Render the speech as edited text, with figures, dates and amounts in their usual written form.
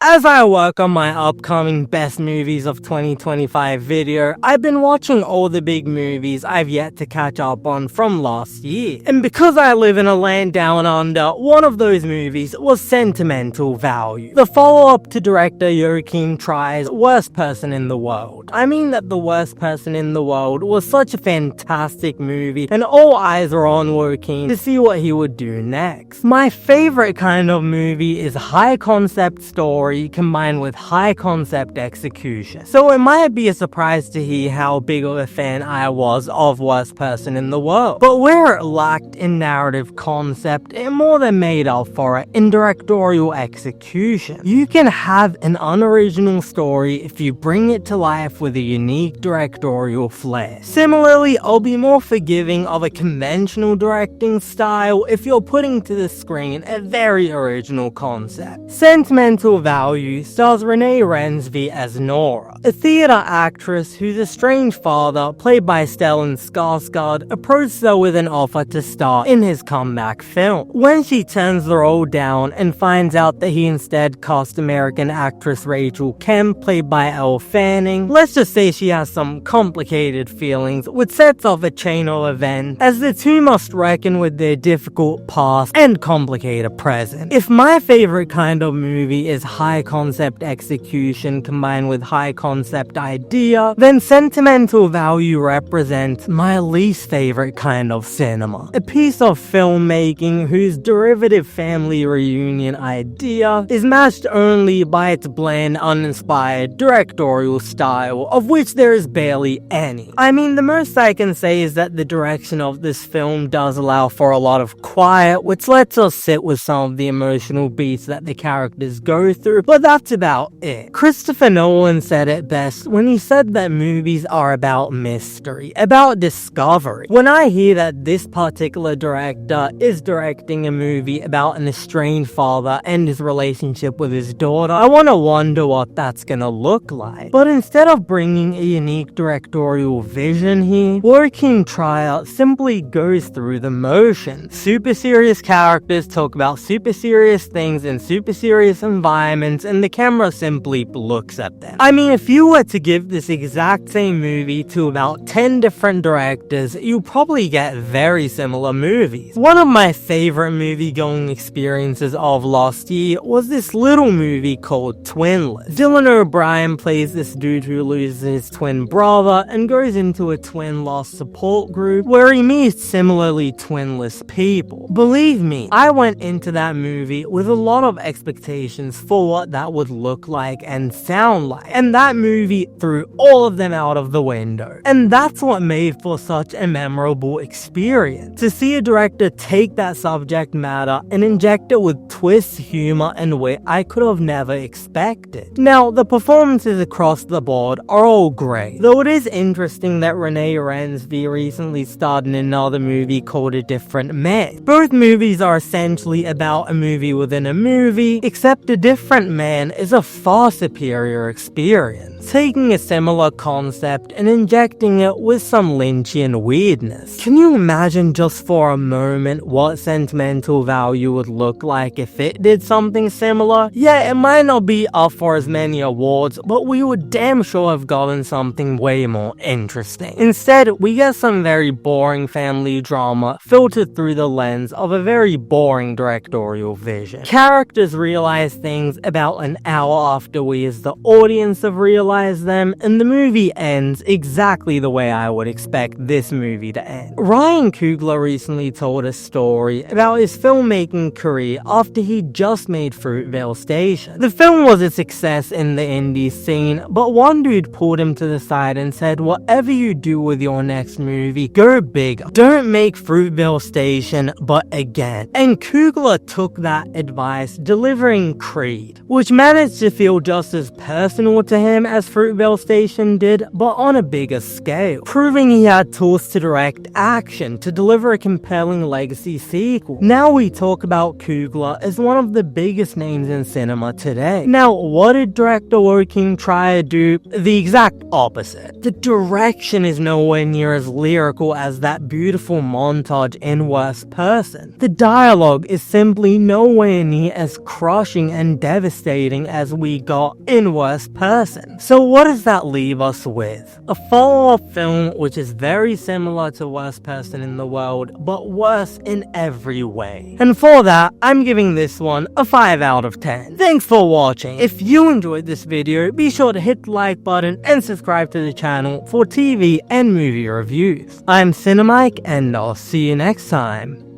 As I work on my upcoming Best Movies of 2025 video, I've been watching all the big movies I've yet to catch up on from last year. And because I live in a land down under, one of those movies was Sentimental Value, the follow-up to director Joachim Triet's Worst Person in the World. I mean that The Worst Person in the World was such a fantastic movie, and all eyes are on Joachim to see what he would do next. My favorite kind of movie is high-concept story combined with high-concept execution. So it might be a surprise to hear how big of a fan I was of Worst Person in the World. But where it lacked in narrative concept, it more than made up for it in directorial execution. You can have an unoriginal story if you bring it to life with a unique directorial flair. Similarly, I'll be more forgiving of a conventional directing style if you're putting to the screen a very original concept. Sentimental Value stars Renate Reinsve as Nora, a theatre actress whose estranged father, played by Stellan Skarsgård, approached her with an offer to star in his comeback film. When she turns the role down and finds out that he instead cast American actress Rachel Kemp, played by Elle Fanning, let's just say she has some complicated feelings, which sets off a chain of events as the two must reckon with their difficult past and complicated present. If my favorite kind of movie is high-concept execution combined with high-concept idea, then Sentimental Value represents my least favorite kind of cinema. A piece of filmmaking whose derivative family reunion idea is matched only by its bland, uninspired directorial style, of which there is barely any. I mean, the most I can say is that the direction of this film does allow for a lot of quiet, which lets us sit with some of the emotional beats that the characters go through, but that's about it. Christopher Nolan said it best when he said that movies are about mystery, about discovery. When I hear that this particular director is directing a movie about an estranged father and his relationship with his daughter, I want to wonder what that's gonna look like. But instead of bringing a unique directorial vision here, Joachim Triet simply goes through the motions. Super serious characters talk about super serious things in super serious environments, and the camera simply looks at them. I mean, if you were to give this exact same movie to about 10 different directors, you probably get very similar movies. One of my favorite movie-going experiences of last year was this little movie called Twinless. Dylan O'Brien plays this dude who loses his twin brother and goes into a twin loss support group where he meets similarly twinless people. Believe me, I went into that movie with a lot of expectations for what that would look like and sound like, and that movie threw all of them out of the window. And that's what made for such a memorable experience. To see a director take that subject matter and inject it with twists, humor, and wit I could have never expected. Now, the performances across the board are all great, though it is interesting that Renate Reinsve recently starred in another movie called A Different Man. Both movies are essentially about a movie within a movie, except A Different Man is a far superior experience, taking a similar concept and injecting it with some Lynchian weirdness. Can you imagine just for a moment what Sentimental Value would look like if it did something similar? Yeah, it might not be up for as many awards, but we would damn sure have gotten something way more interesting. Instead, we get some very boring family drama filtered through the lens of a very boring directorial vision. Characters realize things about an hour after we as the audience have realized them, and the movie ends exactly the way I would expect this movie to end. Ryan Coogler recently told a story about his filmmaking career after he just made Fruitvale Station. The film was a success in the indie scene, but one dude pulled him to the side and said, whatever you do with your next movie, go big. Don't make Fruitvale Station, but again. And Coogler took that advice, delivering Creed, which managed to feel just as personal to him as as Fruitvale Station did, but on a bigger scale, proving he had tools to direct action to deliver a compelling legacy sequel. Now we talk about Coogler as one of the biggest names in cinema today. Now, what did director Joachim Triet do? The exact opposite. The direction is nowhere near as lyrical as that beautiful montage in Worst Person. The dialogue is simply nowhere near as crushing and devastating as we got in Worst Person. So what does that leave us with? A follow-up film which is very similar to Worst Person in the world, but worse in every way. And for that, I'm giving this one a 5 out of 10. Thanks for watching. If you enjoyed this video, be sure to hit the like button and subscribe to the channel for TV and movie reviews. I'm Cinemike, and I'll see you next time.